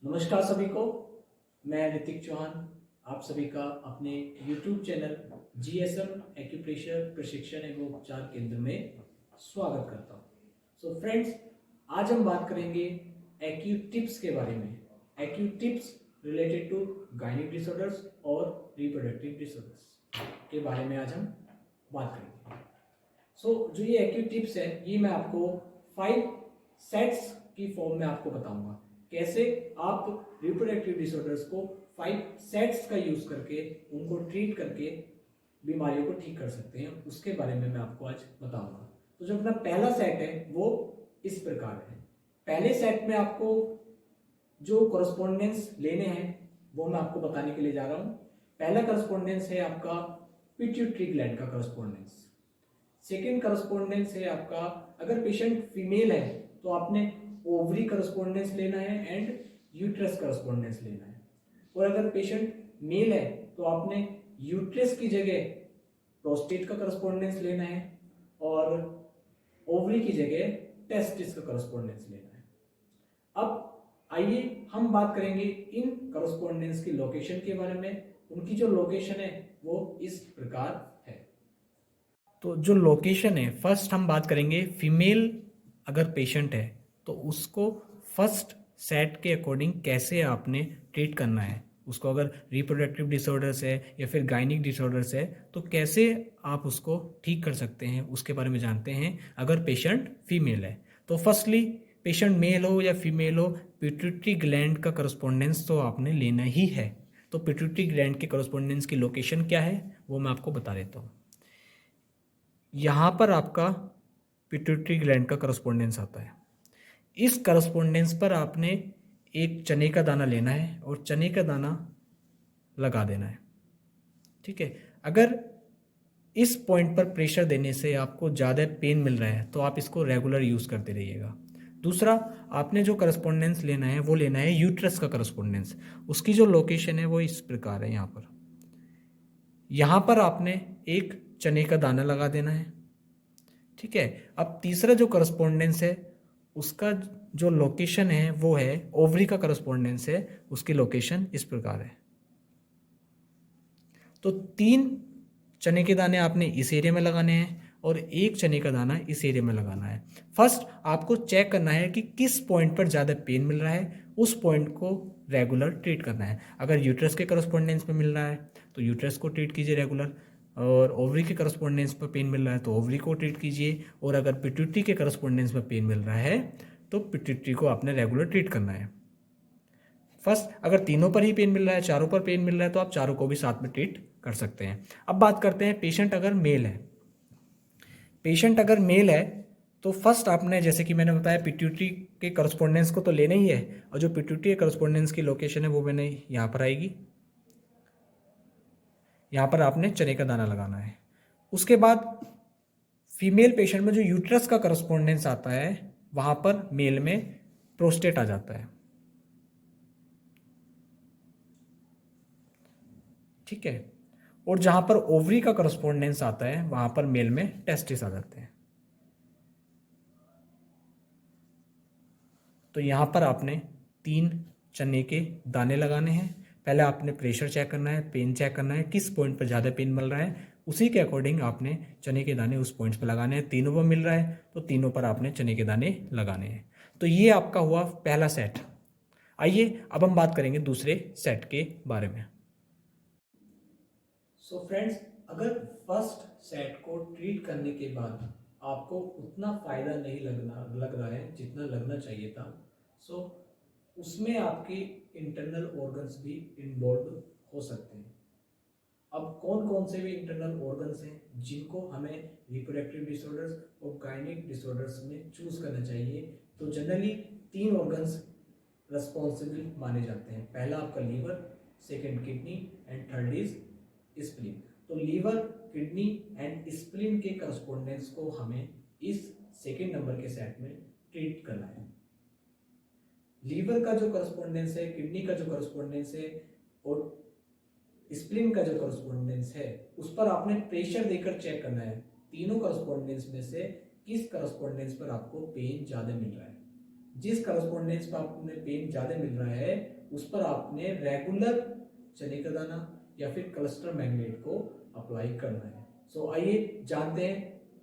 नमस्कार सभी को। मैं ऋतिक चौहान आप सभी का अपने YouTube चैनल जीएसएम एक्यूप्रेशर प्रशिक्षण एवं उपचार केंद्र में स्वागत करता हूँ। सो फ्रेंड्स, आज हम बात करेंगे एक्यू टिप्स के बारे में। एक्यू tips related to gynaec disorders और रिप्रोडक्टिव डिसऑर्डर्स के बारे में आज हम बात करेंगे। जो ये एक्यू टिप्स है, ये मैं आपको 5 सेट्स की फॉर्म में आपको बताऊंगा कैसे आप रिप्रोडक्टिव डिसऑर्डर्स को 5 सेट्स का यूज करके उनको ट्रीट करके बीमारियों को ठीक कर सकते हैं, उसके बारे में मैं आपको आज बताऊंगा। तो जो अपना पहला सेट है वो इस प्रकार है। पहले सेट में आपको जो करस्पॉन्डेंस लेने हैं वो मैं आपको बताने के लिए जा रहा हूं। पहला करस्पॉन्डेंस है आपका पिट्यूटरी ग्लैंड का करस्पॉन्डेंस। सेकेंड करस्पॉन्डेंस है आपका, अगर पेशेंट फीमेल है तो आपने ओवरी करस्पॉन्डेंस लेना है एंड यूट्रस करस्पॉन्डेंस लेना है। और अगर पेशेंट मेल है तो आपने यूट्रस की जगह प्रोस्टेट का करस्पॉन्डेंस लेना है और ओवरी की जगह टेस्टिस का करस्पॉन्डेंस लेना है। अब आइए हम बात करेंगे इन करस्पॉन्डेंस की लोकेशन के बारे में। उनकी जो लोकेशन है वो इस प्रकार है। तो जो लोकेशन है, फर्स्ट हम बात करेंगे फीमेल अगर पेशेंट है तो उसको फर्स्ट सेट के अकॉर्डिंग कैसे आपने ट्रीट करना है। उसको अगर रिप्रोडक्टिव डिसऑर्डर्स है या फिर गायनिक डिसऑर्डर्स है तो कैसे आप उसको ठीक कर सकते हैं, उसके बारे में जानते हैं अगर पेशेंट फीमेल है। तो फर्स्टली पेशेंट मेल हो या फीमेल हो, पिट्यूटरी ग्लैंड का करस्पॉन्डेंस तो आपने लेना ही है। तो पिट्यूटरी ग्लैंड के करस्पॉन्डेंस की लोकेशन क्या है वो मैं आपको बता देता हूँ। यहाँ पर आपका पिट्यूटरी ग्लैंड का करस्पॉन्डेंस आता है। इस करस्पॉन्डेंस पर आपने एक चने का दाना लेना है और चने का दाना लगा देना है। ठीक है, अगर इस पॉइंट पर प्रेशर देने से आपको ज़्यादा पेन मिल रहा है तो आप इसको रेगुलर यूज़ करते रहिएगा। दूसरा, आपने जो करस्पॉन्डेंस लेना है वो लेना है यूट्रस का करस्पॉन्डेंस। उसकी जो लोकेशन है वो इस प्रकार है। यहाँ पर आपने एक चने का दाना लगा देना है। ठीक है, अब तीसरा जो करस्पॉन्डेंस है उसका जो लोकेशन है वो है ओवरी का करस्पॉन्डेंस है, उसकी लोकेशन इस प्रकार है। तो 3 चने के दाने आपने इस एरिया में लगाने हैं और एक चने का दाना इस एरिया में लगाना है। फर्स्ट आपको चेक करना है कि किस पॉइंट पर ज़्यादा पेन मिल रहा है, उस पॉइंट को रेगुलर ट्रीट करना है। अगर यूट्रस के करस्पॉन्डेंस में मिल रहा है तो यूट्रस को ट्रीट कीजिए रेगुलर, और ओवरी के करस्पॉन्डेंस पर पेन मिल रहा है तो ओवरी को ट्रीट कीजिए, और अगर पिट्यूटरी के करस्पॉन्डेंस में पेन मिल रहा है तो पिट्यूटरी को आपने रेगुलर ट्रीट करना है। फर्स्ट, अगर तीनों पर ही पेन मिल रहा है, चारों पर पेन मिल रहा है तो आप चारों को भी साथ में ट्रीट कर सकते हैं। अब बात करते हैं पेशेंट अगर मेल है। पेशेंट अगर मेल है तो फर्स्ट आपने, जैसे कि मैंने बताया, पिट्यूटरी के करस्पॉन्डेंस को तो लेना ही है, और जो पिट्यूटरी के करस्पॉन्डेंस की लोकेशन है वो मैंने यहाँ पर आएगी। यहाँ पर आपने चने का दाना लगाना है। उसके बाद फीमेल पेशेंट में जो यूट्रस का करस्पॉन्डेंस आता है वहाँ पर मेल में प्रोस्टेट आ जाता है। ठीक है, और जहां पर ओवरी का करस्पॉन्डेंस आता है वहां पर मेल में टेस्टिस आ जाते हैं। तो यहां पर आपने 3 चने के दाने लगाने हैं। पहले आपने प्रेशर चेक करना है, पेन चेक करना है, किस पॉइंट पर ज़्यादा पेन मिल रहा है, उसी के अकॉर्डिंग आपने चने के दाने उस पॉइंट्स पर लगाने हैं। तीनों पर मिल रहा है तो तीनों पर आपने चने के दाने लगाने हैं। तो ये आपका हुआ पहला सेट। आइए अब हम बात करेंगे दूसरे सेट के बारे में। सो फ्रेंड्स, अगर फर्स्ट सेट को ट्रीट करने के बाद आपको उतना फ़ायदा नहीं लग रहा है जितना लगना चाहिए था, सो उसमें आपके इंटरनल ऑर्गन्स भी इन्वॉल्व हो सकते हैं। अब कौन कौन से भी इंटरनल ऑर्गन्स हैं जिनको हमें रिप्रोडक्टिव डिसऑर्डर्स और गायनिक डिसऑर्डर्स में चूज करना चाहिए, तो जनरली 3 ऑर्गन्स रेस्पॉन्सिबल माने जाते हैं। पहला आपका liver, second kidney and third is spleen. तो लीवर, किडनी एंड स्प्लीन के करस्पॉन्डेंस को हमें इस सेकेंड नंबर के सेट में ट्रीट करना है। लीवर का जो करस्पॉन्डेंस है, किडनी का जो करस्पॉन्डेंस है और स्प्लीन का जो करस्पॉन्डेंस है, उस पर आपने प्रेशर देकर चेक करना है तीनों करस्पॉन्डेंस में से किस करस्पॉन्डेंस पर आपको पेन ज़्यादा मिल रहा है। जिस करस्पॉन्डेंस पर आपने पेन ज़्यादा मिल रहा है उस पर आपने रेगुलर चने का दाना या फिर क्लस्टर मैग्नेट को अप्लाई करना है। सो आइए जानते हैं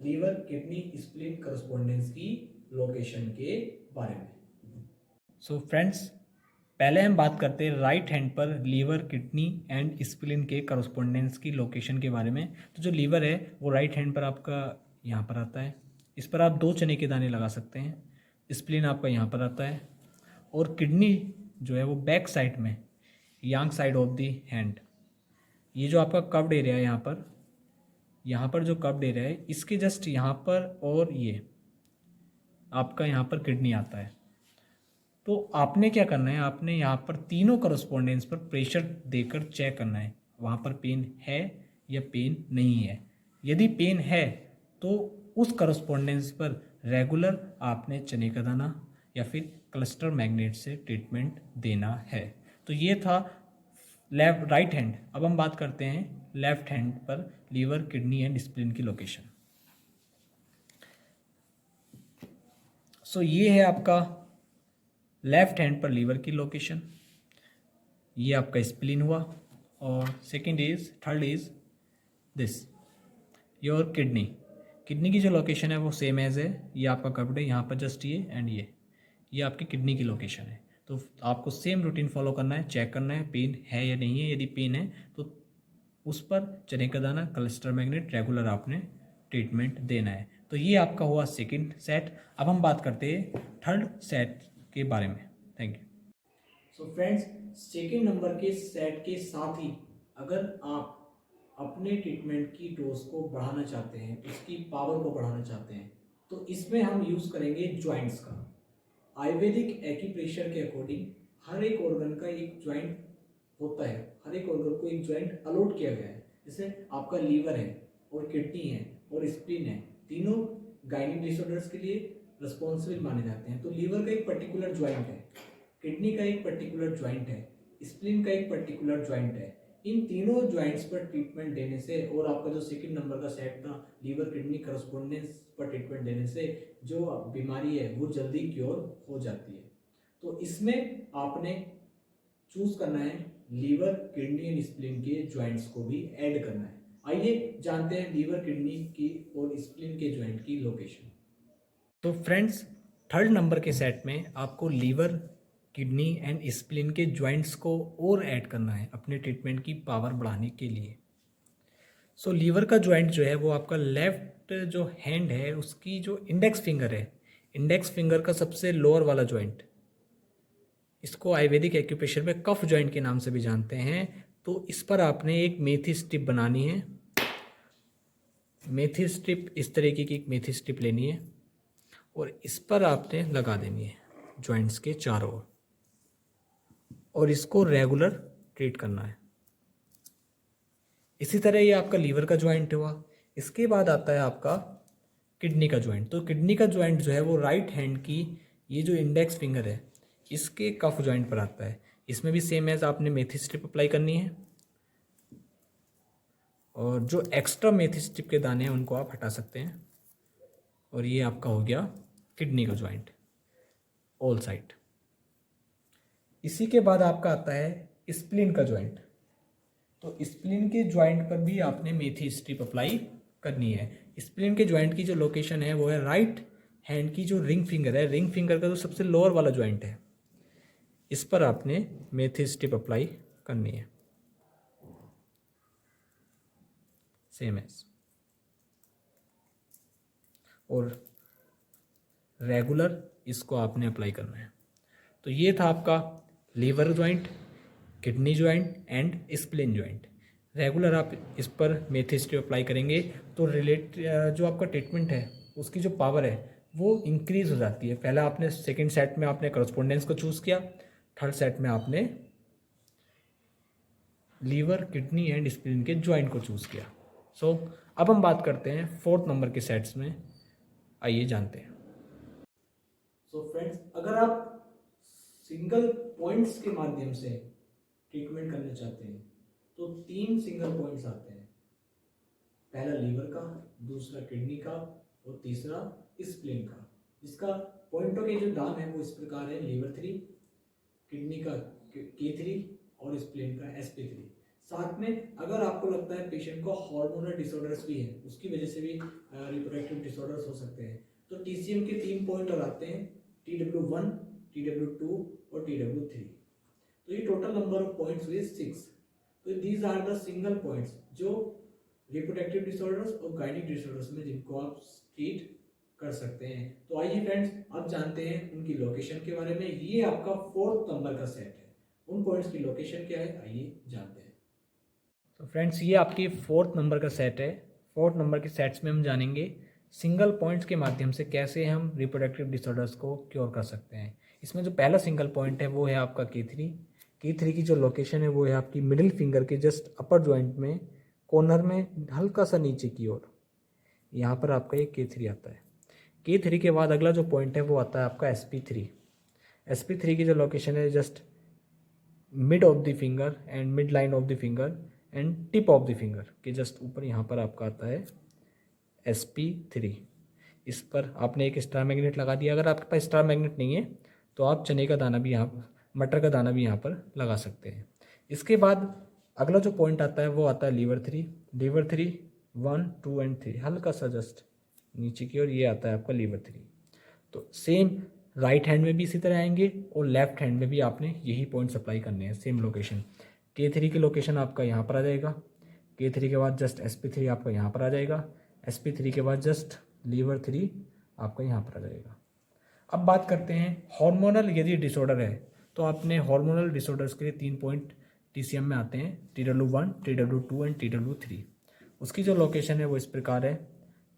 लीवर, किडनी, स्प्लीन करस्पोंडेंस की लोकेशन के बारे में। सो फ्रेंड्स, पहले हम बात करते हैं राइट हैंड पर लीवर, किडनी एंड स्प्लीन के करस्पोंडेंस की लोकेशन के बारे में। तो जो लीवर है वो राइट हैंड पर आपका यहाँ पर आता है, इस पर आप 2 चने के दाने लगा सकते हैं। स्प्लीन आपका यहाँ पर आता है, और किडनी जो है वो बैक साइड में, यांग साइड ऑफ द हैंड। ये जो आपका कर्व्ड एरिया है यहाँ पर जो कर्व्ड एरिया है इसके जस्ट यहाँ पर, और ये आपका यहाँ पर किडनी आता है। तो आपने क्या करना है, आपने यहाँ पर तीनों करस्पोंडेंस पर प्रेशर देकर चेक करना है वहाँ पर पेन है या पेन नहीं है। यदि पेन है तो उस करस्पोंडेंस पर रेगुलर आपने चने का दाना या फिर क्लस्टर मैग्नेट से ट्रीटमेंट देना है। तो ये था राइट हैंड। अब हम बात करते हैं लेफ्ट हैंड पर लीवर, किडनी एंड स्प्लीन की लोकेशन। सो ये है आपका लेफ्ट हैंड पर लीवर की लोकेशन, ये आपका स्प्लीन हुआ, और third is this your kidney. Kidney की जो लोकेशन है वो सेम एज है, ये आपका कर्व्ड है, यहाँ पर जस्ट ये एंड ये आपकी किडनी की लोकेशन है। तो आपको सेम रूटीन फॉलो करना है, चेक करना है पेन है या नहीं है। यदि पेन है तो उस पर चने का दाना, क्लस्टर मैग्नेट रेगुलर आपने ट्रीटमेंट देना है। तो ये आपका हुआ सेकंड सेट। अब हम बात करते हैं थर्ड सेट के बारे में। Thank you. So friends, second number के सेट के साथ ही अगर आप अपने ट्रीटमेंट की डोज को बढ़ाना चाहते हैं, उसकी पावर को बढ़ाना चाहते हैं, तो इसमें हम यूज़ करेंगे ज्वाइंट्स का। आयुर्वेदिक एक्यूप्रेशर के अकॉर्डिंग हर एक ऑर्गन का एक ज्वाइंट होता है, हर एक ऑर्गन को एक ज्वाइंट अलॉट किया गया है। जैसे आपका लीवर है और किडनी है और स्प्लीन है, तीनों गायनिक डिसऑर्डर्स के लिए रिस्पॉन्सिबल माने जाते हैं। तो लीवर का एक पर्टिकुलर ज्वाइंट है, किडनी का एक पर्टिकुलर ज्वाइंट है, स्प्लीन का एक पर्टिकुलर ज्वाइंट है। इन तीनों ज्वाइंट्स पर ट्रीटमेंट देने से, और आपका जो सेकंड नंबर का सेट था लीवर, किडनी करस्पोंडेंस पर ट्रीटमेंट देने से, जो बीमारी है वो जल्दी क्योर हो जाती है। तो इसमें आपने चूज करना है लीवर, किडनी एंड स्प्लीन के ज्वाइंट्स को भी ऐड करना है। आइए जानते हैं लीवर, किडनी की और स्प्लीन के ज्वाइंट की लोकेशन। तो फ्रेंड्स, थर्ड नंबर के सेट में आपको लीवर, किडनी एंड स्प्लीन के ज्वाइंट्स को और ऐड करना है अपने ट्रीटमेंट की पावर बढ़ाने के लिए। सो लीवर का ज्वाइंट जो है वो आपका लेफ्ट जो हैंड है उसकी जो इंडेक्स फिंगर है, इंडेक्स फिंगर का सबसे लोअर वाला ज्वाइंट, इसको आयुर्वेदिक एक्यूप्रेशर में कफ ज्वाइंट के नाम से भी जानते हैं। तो इस पर आपने एक मेथी स्ट्रिप बनानी है। मेथी स्ट्रिप इस तरीके की एक मेथी स्ट्रिप लेनी है और इस पर आपने लगा देनी है ज्वाइंट्स के चारों ओर, और इसको रेगुलर ट्रीट करना है। इसी तरह ये आपका लीवर का ज्वाइंट हुआ। इसके बाद आता है आपका किडनी का ज्वाइंट। तो किडनी का ज्वाइंट जो है वो राइट हैंड की ये जो इंडेक्स फिंगर है इसके कफ ज्वाइंट पर आता है। इसमें भी सेम एज आपने मेथी स्ट्रिप अप्लाई करनी है, और जो एक्स्ट्रा मेथी स्ट्रिप के दाने हैं उनको आप हटा सकते हैं। और ये आपका हो गया किडनी का ज्वाइंट ऑल साइड। इसी के बाद आपका आता है स्प्लीन का ज्वाइंट। तो स्प्लीन के ज्वाइंट पर भी आपने मेथी स्ट्रिप अप्लाई करनी है। स्प्लीन के ज्वाइंट की जो लोकेशन है वो है राइट हैंड की जो रिंग फिंगर है, रिंग फिंगर का जो सबसे लोअर वाला ज्वाइंट है, इस पर आपने मेथी स्ट्रिप अप्लाई करनी है सेम एज, और रेगुलर इसको आपने अप्लाई करना है। तो ये था आपका liver joint, kidney joint and spleen joint. Regular आप इस पर मेथी स्ट्रिप अप्लाई करेंगे तो जो आपका ट्रीटमेंट है उसकी जो पावर है वो इंक्रीज हो जाती है। पहले आपने सेकंड सेट में आपने करस्पोंडेंस को चूज़ किया, थर्ड सेट में आपने लीवर, किडनी एंड स्प्लीन के ज्वाइंट को चूज़ किया। सो अब हम बात करते हैं फोर्थ नंबर के सेट्स में। आइए जानते हैं। सो फ्रेंड्स, अगर आप सिंगल पॉइंट्स के माध्यम से ट्रीटमेंट करना चाहते हैं तो 3 सिंगल पॉइंट्स आते हैं। पहला लीवर का, दूसरा किडनी का और तीसरा स्प्लीन का, जिसका पॉइंटों के जो दाम है वो इस प्रकार है: लीवर 3, किडनी का K3 और स्प्लीन का SP3। साथ में अगर आपको लगता है पेशेंट को हार्मोनल डिसऑर्डर्स भी हैं, उसकी वजह से भी रिप्रोडक्टिव डिसऑर्डर्स हो सकते हैं, तो TCM के 3 पॉइंट और आते हैं, TW1, TW2 और TW3। तो ये टोटल नंबर ऑफ पॉइंट्स हुए 6। तो these are the single points जो रिप्रोडक्टिव डिसऑर्डर्स और गाइनिक डिसऑर्डर्स में जिनको आप ट्रीट कर सकते हैं। तो आइए फ्रेंड्स, अब जानते हैं उनकी लोकेशन के बारे में। ये आपका 4th नंबर का सेट है, उन पॉइंट्स की लोकेशन क्या है आइए जानते हैं। तो फ्रेंड्स, ये आपकी 4th नंबर का सेट है। 4th नंबर के सेट्स में हम जानेंगे सिंगल पॉइंट्स के माध्यम से कैसे हम रिप्रोडक्टिव डिसऑर्डर्स को क्योर कर सकते हैं। इसमें जो पहला सिंगल पॉइंट है वो है आपका K3। K3 की जो लोकेशन है वो है आपकी मिडिल फिंगर के जस्ट अपर जॉइंट में, कॉर्नर में हल्का सा नीचे की ओर, यहाँ पर आपका ये K3 आता है। K3 के बाद अगला जो पॉइंट है वो आता है आपका SP3। SP3 की जो लोकेशन है just mid of the finger and mid line of the finger and tip of the finger के जस्ट ऊपर यहाँ पर आपका आता है SP3। इस पर आपने एक स्टार मैग्नेट लगा दिया। अगर आपके पास स्टार मैग्नेट नहीं है तो आप चने का दाना भी यहाँ, मटर का दाना भी यहाँ पर लगा सकते हैं। इसके बाद अगला जो पॉइंट आता है वो आता है लीवर 3। लीवर 3 1 2 एंड 3 हल्का सा जस्ट नीचे की ओर, ये आता है आपका लीवर 3। तो सेम राइट हैंड में भी इसी तरह आएंगे और लेफ्ट हैंड में भी आपने यही पॉइंट अप्लाई करने हैं, सेम लोकेशन। K3 की लोकेशन आपका यहाँ पर आ जाएगा। K3 के बाद जस्ट SP3 आपका यहाँ पर आ जाएगा। SP3 के बाद जस्ट लीवर 3 आपका यहाँ पर आ जाएगा। अब बात करते हैं हार्मोनल यदि डिसऑर्डर है तो आपने हार्मोनल डिसऑर्डर्स के लिए 3 पॉइंट TCM में आते हैं, TW1, TW2 एंड TW3। उसकी जो लोकेशन है वो इस प्रकार है।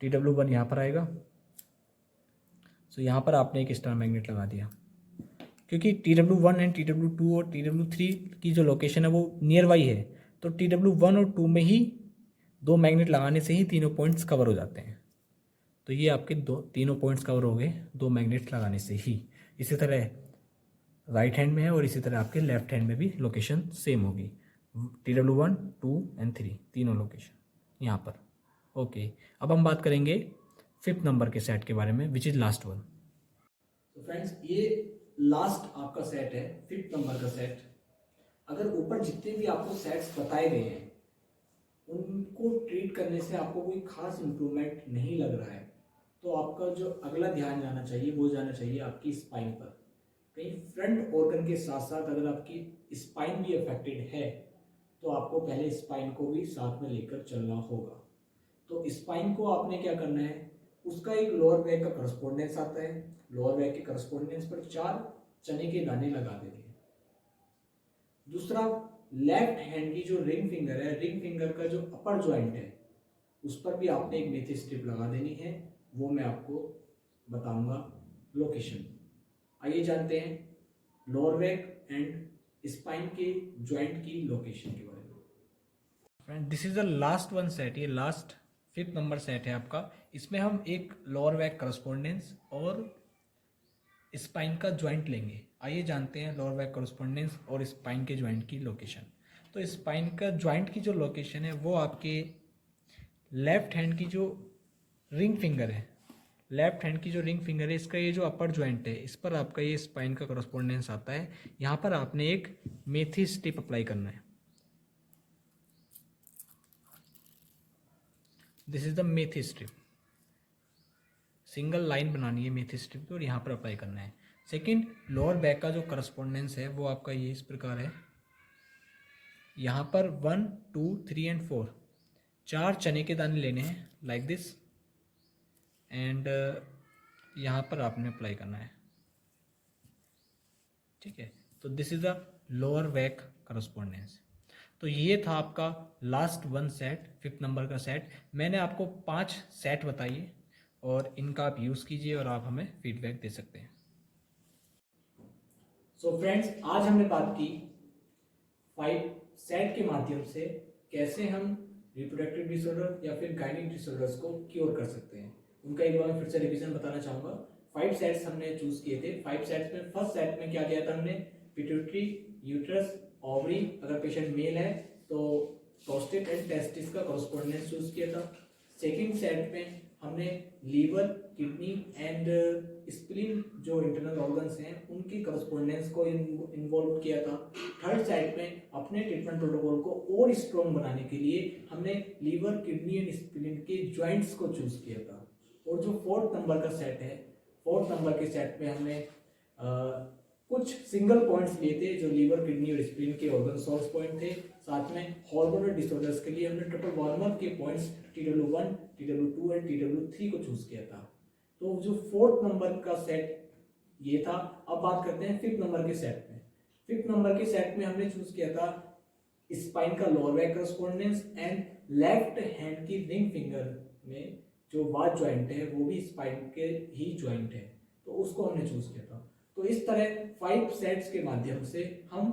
TW1 यहाँ पर आएगा, सो यहाँ पर आपने एक स्टार मैग्नेट लगा दिया। क्योंकि TW1 एंड TW2 और TW3 की जो लोकेशन है वो नियर बाई है, तो TW1 और 2 में ही 2 मैग्नेट लगाने से ही तीनों पॉइंट्स कवर हो जाते हैं। तो ये आपके तीनों पॉइंट्स कवर हो गए 2 मैग्नेट लगाने से ही। इसी तरह राइट हैंड में है और इसी तरह आपके लेफ्ट हैंड में भी लोकेशन सेम होगी। TW1, 2 एंड 3 तीनों लोकेशन यहाँ पर। ओके, अब हम बात करेंगे 5th नंबर के सेट के बारे में, विच इज लास्ट वन। तो फ्रेंड्स, ये लास्ट आपका सेट है, 5th नंबर का सेट। अगर ऊपर जितने भी आपको सेट्स बताए गए हैं उनको ट्रीट करने से आपको कोई खास इम्प्रूवमेंट नहीं लग रहा है, तो आपका जो अगला ध्यान जाना चाहिए वो जाना चाहिए आपकी स्पाइन पर। कहीं फ्रंट ऑर्गन के साथ साथ अगर आपकी स्पाइन भी अफेक्टेड है तो आपको पहले स्पाइन को भी साथ में लेकर चलना होगा। तो स्पाइन को आपने क्या करना है, उसका एक लोअर बैक का करस्पोंडेंस आता है, लोअर बैक के करस्पोंडेंस पर 4 चने के दाने लगा देने हैं। दूसरा, लेफ्ट हैंड की जो रिंग फिंगर है, रिंग फिंगर का जो अपर जॉइंट है उस पर भी आपने एक मेथी स्ट्रिप लगा देनी है, वो मैं आपको बताऊंगा लोकेशन। आइए जानते हैं लोअर बैक एंड स्पाइन के जॉइंट की लोकेशन के बारे में। Friend, this is the last one set, ये लास्ट 5th नंबर सेट है आपका। इसमें हम एक लोअर बैक करस्पोंडेंस और स्पाइन का जॉइंट लेंगे। आइए जानते हैं लोअर बैक करस्पोंडेंस और स्पाइन के जॉइंट की लोकेशन। तो स्पाइन का जॉइंट की जो लोकेशन है वो आपके लेफ्ट हैंड की जो रिंग फिंगर है, लेफ्ट हैंड की जो रिंग फिंगर है, इसका ये जो अपर जॉइंट है इस पर आपका ये स्पाइन का करस्पोंडेंस आता है। यहाँ पर आपने एक मेथी स्ट्रिप अप्लाई करना है। This is the methi strip, single line बनानी है मेथी स्ट्रिप की और यहाँ पर अप्लाई करना है। सेकंड, लोअर बैक का जो करस्पोंडेंस है वो आपका ये इस प्रकार है। यहाँ पर 1 2 3 एंड 4 4 चने के दाने लेने हैं लाइक दिस, एंड यहाँ पर आपने अप्लाई करना है। ठीक है, तो this is the lower back correspondence. तो ये था आपका last one set, 5th number का सेट। मैंने आपको 5 सेट बताइए और इनका आप यूज़ कीजिए और आप हमें फीडबैक दे सकते हैं। सो फ्रेंड्स, आज हमने बात की 5 सेट के माध्यम से कैसे हम रिप्रोडक्टिव डिसऑर्डर या फिर गाइनिक डिसऑर्डर्स को क्योर कर सकते हैं। उनका एक बार फिर से रिवीजन बताना चाहूँगा। 5 सेट्स हमने चूज किए थे। 5 सेट्स में फर्स्ट सेट में क्या किया था हमने, पिट्यूटरी, यूट्रस, ओवरी, अगर पेशेंट मेल है तो प्रोस्टेट एंड टेस्टिस का कॉरस्पॉन्डेंस चूज किया था। सेकंड सेट में हमने लीवर, किडनी एंड स्प्लीन जो इंटरनल ऑर्गन्स हैं उनकी करस्पोंडेंस को इन्वॉल्व किया था। थर्ड साइड में अपने ट्रीटमेंट प्रोटोकॉल को और स्ट्रॉन्ग बनाने के लिए हमने लीवर, किडनी एंड स्प्लीन के ज्वाइंट्स को चूज किया था। और जो फोर्थ नंबर का सेट है, फोर्थ नंबर के सेट में हमने कुछ सिंगल पॉइंट्स लिए थे जो लीवर, किडनी और स्प्लीन के ऑर्गन सोर्स पॉइंट थे। साथ में हार्मोनल डिसऑर्डर्स के लिए हमने ट्रिपल वार्मअप के points TW1, TW2 and TW3 को चूज किया था। तो जो फोर्थ नंबर का सेट ये था। अब बात करते हैं फिफ्थ नंबर के सेट में। फिफ्थ नंबर के सेट में हमने चूज किया था स्पाइन का lower back correspondence and left hand की रिंग फिंगर में जो वाच ज्वाइंट है वो भी स्पाइन के ही ज्वाइंट है, तो उसको हमने चूज किया था। तो इस तरह 5 सेट्स के माध्यम से हम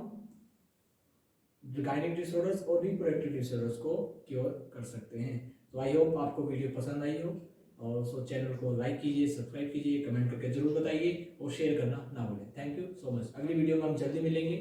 गायनिक डिसऑर्डर्स और रिप्रोडक्टिव डिसऑर्डर्स को क्योर कर सकते हैं। तो आई होप आपको वीडियो पसंद आई हो, और सो चैनल को लाइक कीजिए, सब्सक्राइब कीजिए, कमेंट करके जरूर बताइए और शेयर करना ना भूलें। Thank you so much. अगली वीडियो में हम जल्दी मिलेंगे।